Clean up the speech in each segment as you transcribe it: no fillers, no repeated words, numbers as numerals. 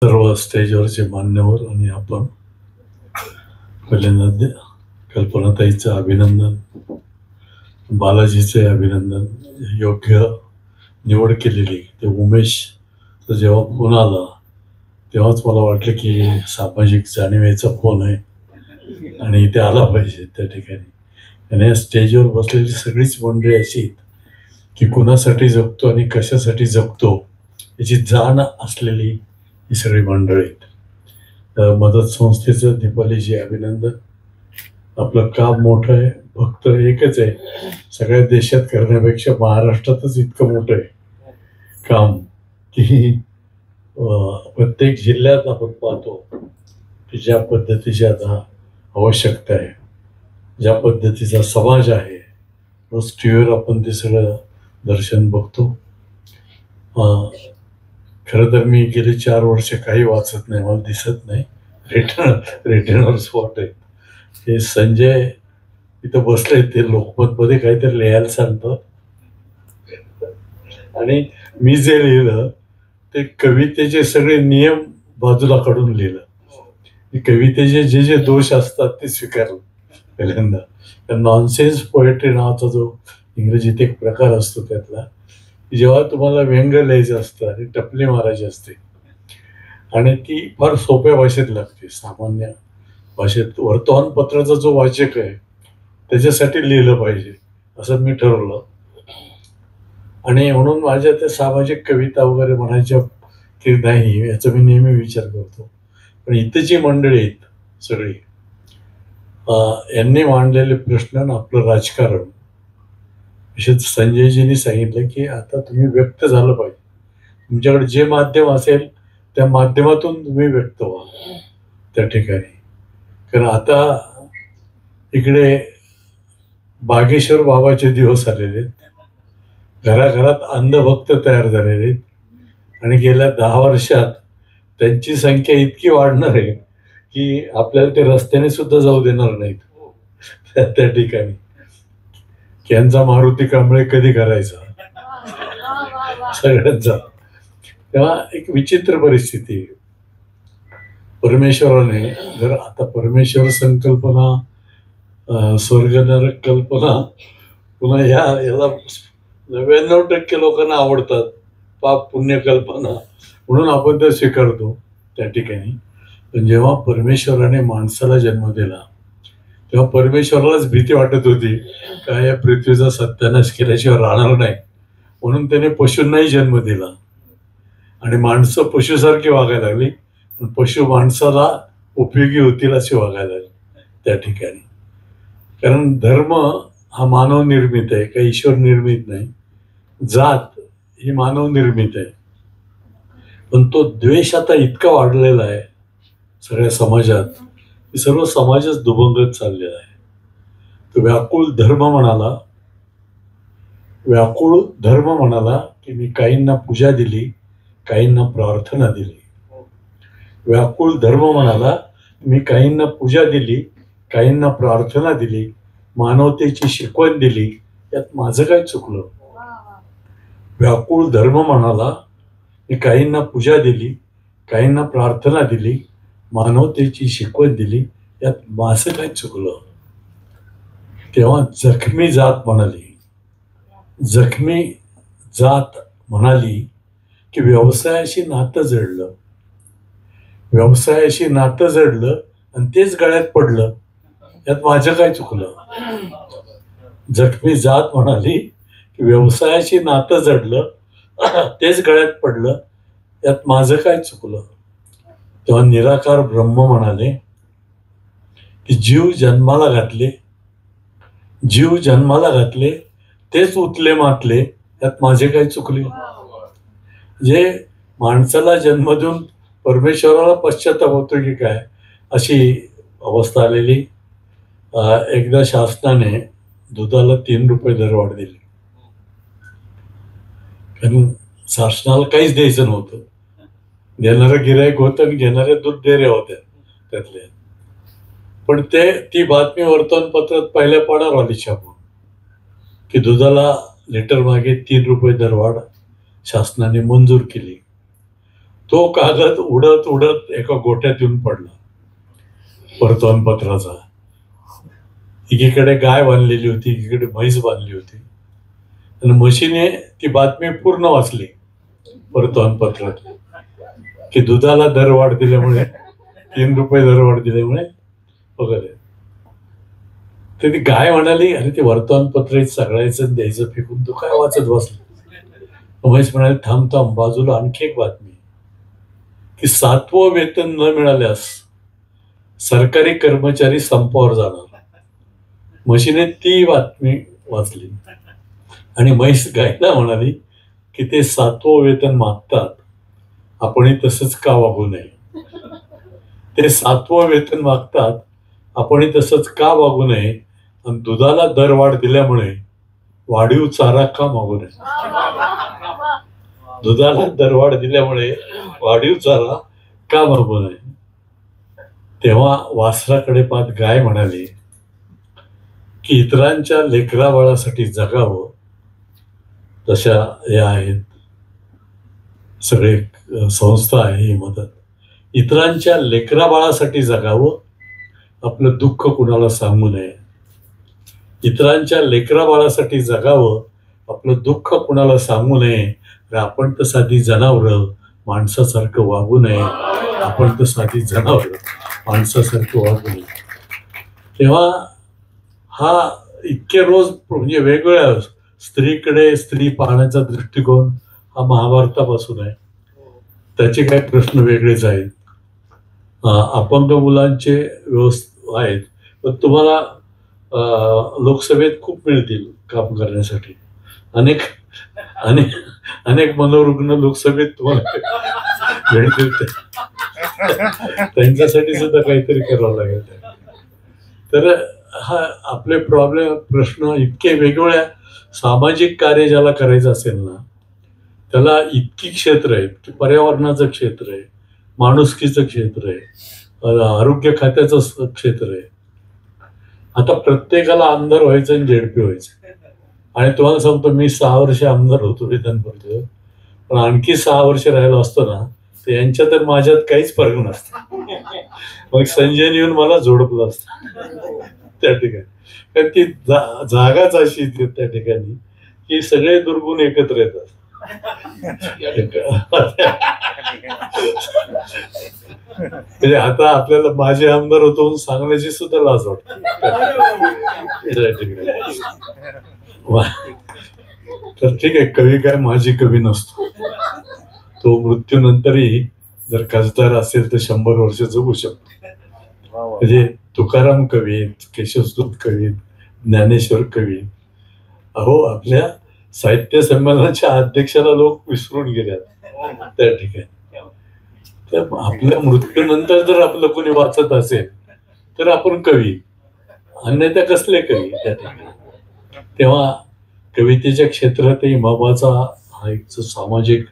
सर्व स्टेजवरचे मान्यवर आणि आपण पहिल्यांदा कल्पनाताईचं अभिनंदन, बालाजीचे अभिनंदन. योग्य निवड केलेली. ते उमेशचा जेव्हा फोन आला तेव्हाच मला वाटलं की सामाजिक जाणीवेचा फोन आहे आणि इथे आला पाहिजे त्या ठिकाणी. आणि या स्टेजवर बसलेली सगळीच मंडळी अशी आहेत की कुणासाठी जगतो आणि कशासाठी जगतो याची जाण असलेली ही सगळी मंडळी आहेत. मदत संस्थेचं दीपालीजी अभिनंदन. आपलं काम मोठं आहे, फक्त एकच आहे, सगळ्या देशात करण्यापेक्षा महाराष्ट्रातच इतकं मोठं आहे काम की प्रत्येक जिल्ह्यात आपण पाहतो की ज्या पद्धतीची आता आवश्यकता आहे, ज्या पद्धतीचा समाज आहे, रोज टी व्हीवर आपण ते सगळं दर्शन बघतो. खरं तर मी गेली 4 वर्ष काही वाचत नाही, मला दिसत नाही. रिटर्नर स्पॉट आहे. हे संजय इथं बसले, ते लोकमतमध्ये काहीतरी लिहायला सांगतात आणि मी जे लिहिलं ते कवितेचे सगळे नियम बाजूला काढून लिहिलं. कवितेचे जे जे दोष असतात ते स्वीकारलं पहिल्यांदा. नॉनसेन्स पोएट्री नावाचा जो इंग्रजीत एक प्रकार असतो त्यातला, जेव्हा तुम्हाला व्यंग लिहायचं असतं आणि टपली मारायची असते आणि ती फार सोप्या भाषेत लागते, सामान्य भाषेत. वर्तमानपत्राचा जो वाचक आहे त्याच्यासाठी लिहिलं पाहिजे असं मी ठरवलं. आणि म्हणून माझ्या त्या सामाजिक कविता वगैरे म्हणायच्या की नाही याचा मी नेहमी विचार करतो. पण इथंची मंडळी आहेत सगळी, यांनी मांडलेले प्रश्न आणि आपलं राजकारण, विशेष संजयजींनी सांगितलं की आता तुम्ही व्यक्त झालं पाहिजे. तुमच्याकडे जे माध्यम असेल त्या माध्यमातून तुम्ही व्यक्त व्हा त्या ठिकाणी. कारण आता इकडे बागेश्वर बाबाचे दिवस आलेले आहेत, घराघरात अंधभक्त तयार झालेले आहेत आणि गेल्या 10 वर्षात त्यांची संख्या इतकी वाढणार आहे की आपल्याला ते रस्त्याने सुद्धा जाऊ देणार नाहीत त्या ठिकाणी. यांचा मारुती कांबळे कधी करायचा सगळ्यांचा. तेव्हा एक विचित्र परिस्थिती आहे. परमेश्वराने जर आता परमेश्वर संकल्पना, स्वर्ग नरक कल्पना, पुन्हा याला 99% लोकांना आवडतात, पाप पुण्य कल्पना, म्हणून आपण ते स्वीकारतो त्या ठिकाणी. पण जेव्हा परमेश्वराने माणसाला जन्म दिला तेव्हा परमेश्वरालाच भीती वाटत होती का या पृथ्वीचा सत्यानाश केल्याशिवाय राहणार नाही, म्हणून त्याने पशूंनाही जन्म दिला आणि माणसं पशुसारखी वागायला लागली. पशु माणसाला उपयोगी होतील असे वागायला लागले त्या ठिकाणी. कारण धर्म हा मानव निर्मित आहे, काही ईश्वर निर्मित नाही. जात ही मानव निर्मित आहे. पण तो द्वेष आता इतका वाढलेला आहे सगळ्या समाजात की सर्व समाजच दुभंगत चाललेला आहे. तो व्याकुळ धर्म म्हणाला की मी काहींना पूजा दिली, काहींना प्रार्थना दिली. व्याकुळ धर्म म्हणाला मी काहींना पूजा दिली, काहींना प्रार्थना दिली, मानवतेची शिकवण दिली, यात माझं काय चुकलं. व्याकुळ धर्म म्हणाला मी काहींना पूजा दिली, काहींना प्रार्थना दिली, मानवतेची शिकवण दिली, यात माझं काय चुकलं. तेव्हा जखमी जात म्हणाली की व्यवसायाशी नातं जडलं आणि तेच गळ्यात पडलं, यात माझं काय चुकलं. जखमी जात म्हणाली की व्यवसायाशी नातं जडलं, तेच गळ्यात पडलं, यात माझं काय चुकलं. तेव्हा निराकार ब्रह्म म्हणाले की जीव जन्माला घातले तेच उतले मातले, यात माझे काय चुकले. जे माणसाला जन्म देऊन परमेश्वराला पश्चाताप होतो की काय अशी अवस्था आलेली. एकदा शासनाने दुधाला 3 रुपये दरवाढ दिली, कारण शासनाला काहीच द्यायचं नव्हतं. देणारं गिरायक होतं आणि घेणाऱ्या दूध डेऱ्या होत्या त्यातल्या. पण ती बातमी वर्तमानपत्रात पहिल्या पानावर आली छापून की दुधाला लिटर मागे 3 रुपये दरवाढ शासनाने मंजूर केली. तो कागद उडत उडत एका गोठ्यात येऊन पडला वर्तमानपत्राचा. एकीकडे गाय बांधलेली होती, एकीकडे म्हैस बांधली होती, आणि म्हशीने ती बातमी पूर्ण वाचली वर्तमानपत्रात की दुधाला दरवाढ दिल्यामुळे 3 रुपये दरवाढ दिल्यामुळे वगैरे. तर ती गाय म्हणाली, अरे ते वर्तमानपत्र सगळ्याचं द्यायचं फेकून तू काय वाचत बसला. म्हैस म्हणाले, थांब थांब, बाजूला आणखी एक बातमी की 7वं वेतन न मिळाल्यास सरकारी कर्मचारी संपावर जाणार. म्हशीने ती बातमी वाचली आणि म्हैस गायला म्हणाली की ते 7वं वेतन मागतात, आपणही तसंच का वागू नये. ते 7वं वेतन मागतात, आपणही तसंच का वागू नये, आणि दुधाला दरवाढ दिल्यामुळे वाढीव चारा का मागू नये. दुधाला दरवाढ दिल्यामुळे वाढीव चारा का मागू नये. तेव्हा वासराकडे पाहत गाय म्हणाली की इतरांच्या लेकरा बाळासाठी जगावं, तशा या आहेत सगळे संस्था आहे ही मदत. इतरांच्या लेकरा बाळासाठी जगावं, आपलं दुःख कुणाला सांगू नये. इतरांच्या लेकरा बाळासाठी जगावं, आपलं दुःख कुणाला सांगू नये. आपण तर साधी जनावरं, माणसासारखं वागू नये. आपण तर साधी जनावरं, माणसासारखं वागू नये. तेव्हा हा इतके रोज म्हणजे वेगवेगळ्या स्त्रीकडे स्त्री पाहण्याचा दृष्टिकोन हा महाभारतापासून आहे. त्याचे काही प्रश्न वेगळेच आहेत. अपंग मुलांचे व्यवस्था आहेत, पण तुम्हाला लोकसभेत खूप मिळतील काम करण्यासाठी. अनेक अनेक अनेक मनोरुग्ण लोकसभेत तुम्हाला मिळतील. त्यांच्यासाठी सुद्धा काहीतरी करावं लागेल. तर हा आपले प्रश्न इतके वेगवेगळ्या. सामाजिक कार्य ज्याला करायचं असेल ना, त्याला इतकी क्षेत्र आहेत की पर्यावरणाचं क्षेत्र आहे, माणुसकीचं क्षेत्र आहे, आरोग्य खात्याचं क्षेत्र आहे. आता प्रत्येकाला आमदार व्हायचं आणि झेडपी व्हायचं. आणि तुम्हाला सांगतो, मी 6 वर्ष आमदार होतो विधान परिषदेत, पण आणखी 6 वर्ष राहिलो असतो ना, तर यांच्यात तर माझ्यात काहीच फरक नसतो. मग संजयने येऊन मला जोडपलं असतं त्या ठिकाणी. कारण ती जागाच अशी त्या ठिकाणी की सगळे दुर्गुण एकत्र येतात. म्हणजे आता आपल्याला माझे आमदार होतो म्हणून सांगण्याची सुद्धा लाज वाटते. तर ठीक आहे, कवी काय माझी कवी नसतो. तो मृत्यूनंतरही जर खासदार असेल तर 100 वर्ष जगू शकतो. म्हणजे तुकाराम कवी, केशवसुत कवी, ज्ञानेश्वर कवी. अहो, आपल्या साहित्य संमेलनाच्या अध्यक्षाला लोक विसरून गेल्यात त्या ठिकाणी. तर आपल्या मृत्यूनंतर जर आपलं कोणी वाचत असेल तर आपण कवी, अन्यथा कसले कवी त्या ठिकाणी. तेव्हा कवितेच्या क्षेत्रातही बाबाचा हा एक सामाजिक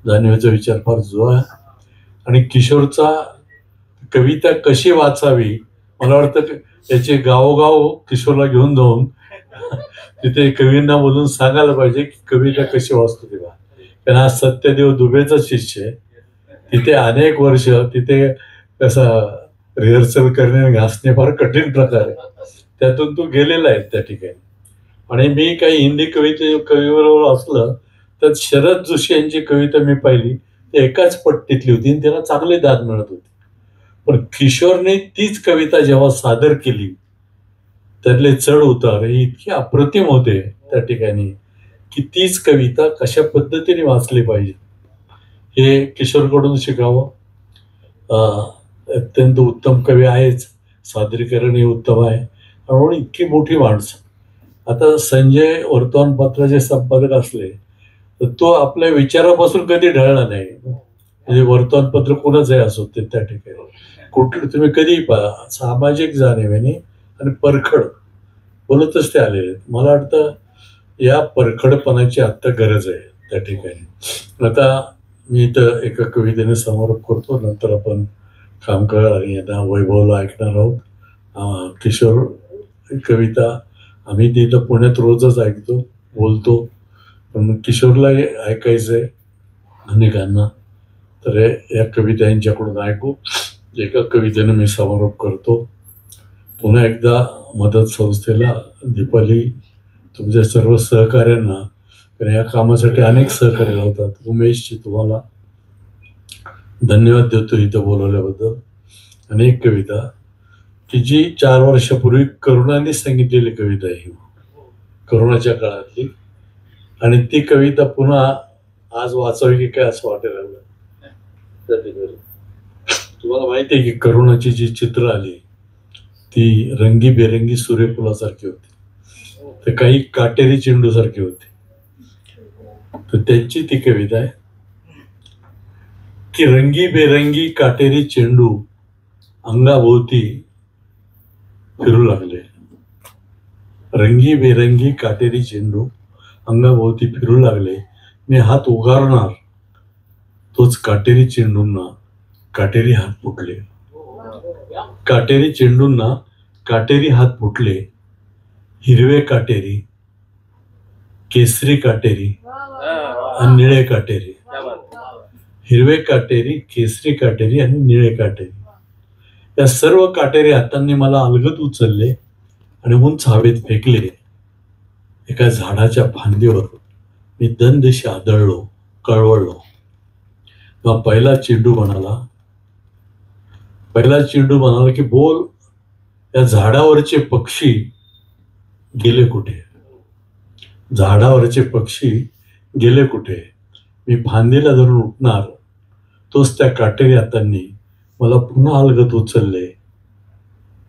जाणीवेचा विचार फार जुळा आहे. आणि किशोरचा कविता कशी वाचावी, मला वाटतं याचे गावोगाव किशोरला घेऊन जाऊन तिथे कवींना बोलून सांगायला पाहिजे की कविता कशी वाचतो तेव्हा. कारण आज सत्यदेव दुबेचा शिष्य आहे. तिथे अनेक वर्ष तिथे कसं रिहर्सल करणे घासणे फार कठीण प्रकार आहे. त्यातून तो गेलेला आहे त्या ठिकाणी. आणि मी काही हिंदी कवीबरोबर असलं तर शरद जोशी यांची कविता मी पाहिली, ती एकाच पट्टीतली होती आणि त्याला चांगली दाद मिळत होती. पण किशोरने तीच कविता जेव्हा सादर केली, त्यातले चढ उतार हे इतके अप्रतिम होते त्या ठिकाणी की तीच कविता कशा पद्धतीने वाचली पाहिजे हे किशोरकडून शिकावं. अत्यंत उत्तम कवी आहेच, सादरीकरणही उत्तम आहे. म्हणून इतकी मोठी माणसं. आता संजय वर्तमानपत्राचे संपादक असले तर तो आपल्या विचारापासून कधी ढळला नाही. म्हणजे वर्तमानपत्र कोणाच आहे असो ते त्या ठिकाणी कुठलं तुम्ही कधी पहा, सामाजिक जाणीवेने आणि परखड बोलतच ते आलेले आहेत. मला वाटतं या परखडपणाची आत्ता गरज आहे त्या ठिकाणी. आता मी इथं एका कवितेने समारोप करतो, नंतर आपण काम करा आणि आता वैभवला ऐकणार आहोत. किशोर कविता आम्ही ती इथं पुण्यात रोजच ऐकतो, बोलतो, पण किशोरला ऐकायचंय अनेकांना. तर या कविता यांच्याकडून ऐकू. एका कवितेने मी समारोप करतो. पुन्हा एकदा मदत संस्थेला, दीपाली, तुमच्या सर्व सहकार्यांना, कारण या कामासाठी अनेक सहकार्य लावतात, उमेशची तुम्हाला धन्यवाद देतो इथं बोलवल्याबद्दल. अनेक कविता की जी 4 वर्षापूर्वी करुणाने सांगितलेली कविता आहे, करोनाच्या काळातली, आणि ती कविता पुन्हा आज वाचावी की काय असं वाटायला लागलं. तुम्हाला माहिती आहे की करुणाची जी चित्र आली ती रंगीबेरंगी सूर्यफुलासारखी होती, तर काही काटेरी चेंडू सारखी होती. तर त्यांची ती कविता आहे की रंगीबेरंगी काटेरी चेंडू अंगाभोवती फिरू लागले. रंगीबेरंगी काटेरी चेंडू अंगाभोवती फिरू लागले. मी हात उगारणार तोच काटेरी चेंडूंना काटेरी हात फुटले. काटेरी चेंडूंना काटेरी हात फुटले. हिरवे काटेरी, केसरी काटेरी आणि निळे काटेरी. हिरवे काटेरी, केसरी काटेरी आणि निळे काटेरी या सर्व काटेरी हातांनी मला अलगद उचलले आणि उंच हवेत फेकले. एका झाडाच्या फांदीवर मी दंदशी आदळलो, कळवळलो. मग पहिला चेंडू म्हणाला की बोल, या झाडावरचे पक्षी गेले कुठे? झाडावरचे पक्षी गेले कुठे? मी फांदीला धरून उठणार तोच त्या काटेरी हातांनी मला पुन्हा अलगद उचलले,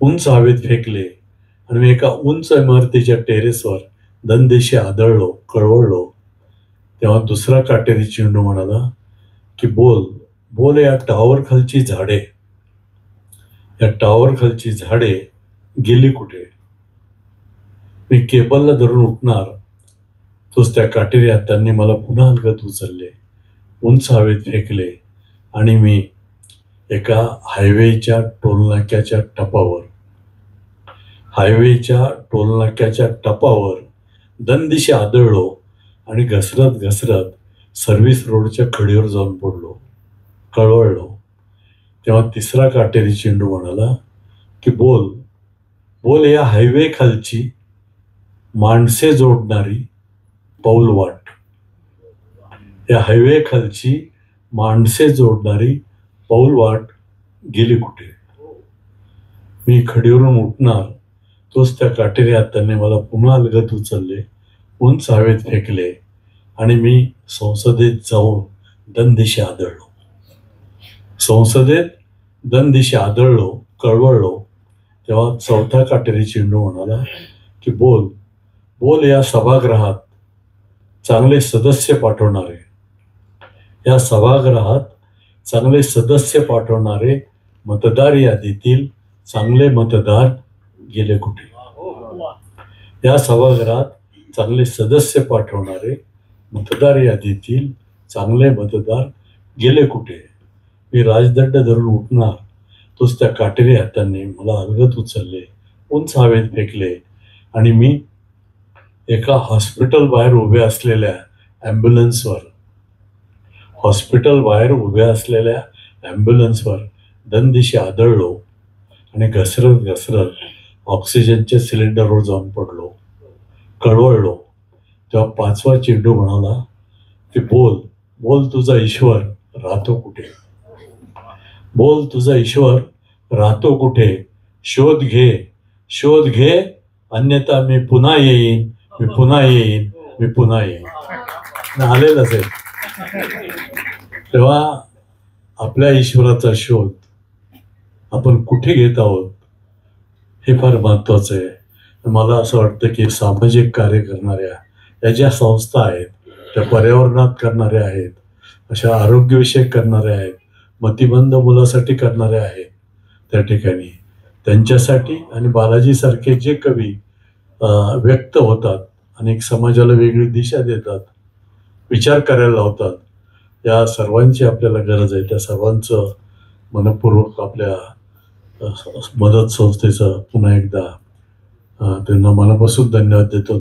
उंच हवेत फेकले आणि मी एका उंच इमारतीच्या टेरेसवर दंदेशी आदळलो, कळवळलो. तेव्हा दुसरा काटेरी चेंडू म्हणाला की बोल, या टॉवर खालची झाडे, या टॉवर खालची झाडे गेली कुठे? मी केबलला धरून उठणार तोच त्या काटेरी हातांनी मला पुन्हा अलगद उचलले, उंच हवेत फेकले आणि मी एका हायवेच्या टोलनाक्याच्या दंदिशी आदळलो आणि घसरत घसरत सर्व्हिस रोडच्या कडेवर जाऊन पडलो, कळवळलो. तेव्हा तिसरा काटेरी चेंडू म्हणाला की बोल, या हायवे खालची माणसे जोडणारी पाऊलवाट, या हायवे खालची माणसे जोडणारी पाऊलवाट गेली कुठे? मी खडीवरून उठणार तोच त्या काटेरी हाताने मला पुन्हा अलगद उचलले, उंच हवेत फेकले आणि मी संसदेत जाऊन दंदिशी आदळलो, कळवळलो. तेव्हा चौथा काटेरी चेंडू म्हणाला की बोल, या सभागृहात चांगले सदस्य पाठवणारे मतदार यादीतील चांगले मतदार गेले कुठे? या सभागृहात चांगले सदस्य पाठवणारे मतदार यादीतील चांगले मतदार गेले कुठे? मी राजदंड धरून उठणार तोच त्या काटेरी हातांनी मला अलगद उचलले, उंच हवेत फेकले आणि मी एका हॉस्पिटल बाहेर उभ्या असलेल्या ॲम्ब्युलन्सवर दंदिशी आदळलो आणि घसरत घसरत ऑक्सिजनच्या सिलेंडरवर जाऊन पडलो, कळवळलो. तेव्हा पाचवा चेंडू म्हणाला की बोल, तुझा ईश्वर राहतो कुठे? बोल, तुझा ईश्वर राहतो कुठे? शोध घे, अन्यथा मी पुन्हा येईन. आलेलंच आहे. तेव्हा आपल्या ईश्वराचा शोध आपण कुठे घेत आहोत हे फार महत्वाचं आहे. मला असं वाटतं की सामाजिक कार्य करणाऱ्या या ज्या संस्था आहेत, त्या पर्यावरणात करणाऱ्या आहेत, अशा आरोग्यविषयक करणाऱ्या आहेत, मतिमंद मुलासाठी करणाऱ्या आहेत, त्या ठिकाणी त्यांच्यासाठी आणि बालाजीसारखे जे कवी व्यक्त होतात आणि एक समाजाला वेगळी दिशा देतात, विचार करायला लावतात, या सर्वांची आपल्याला गरज आहे. त्या सर्वांचं मनपूर्वक आपल्या मदत संस्थेचं पुन्हा एकदा त्यांना मनापासून धन्यवाद देतो.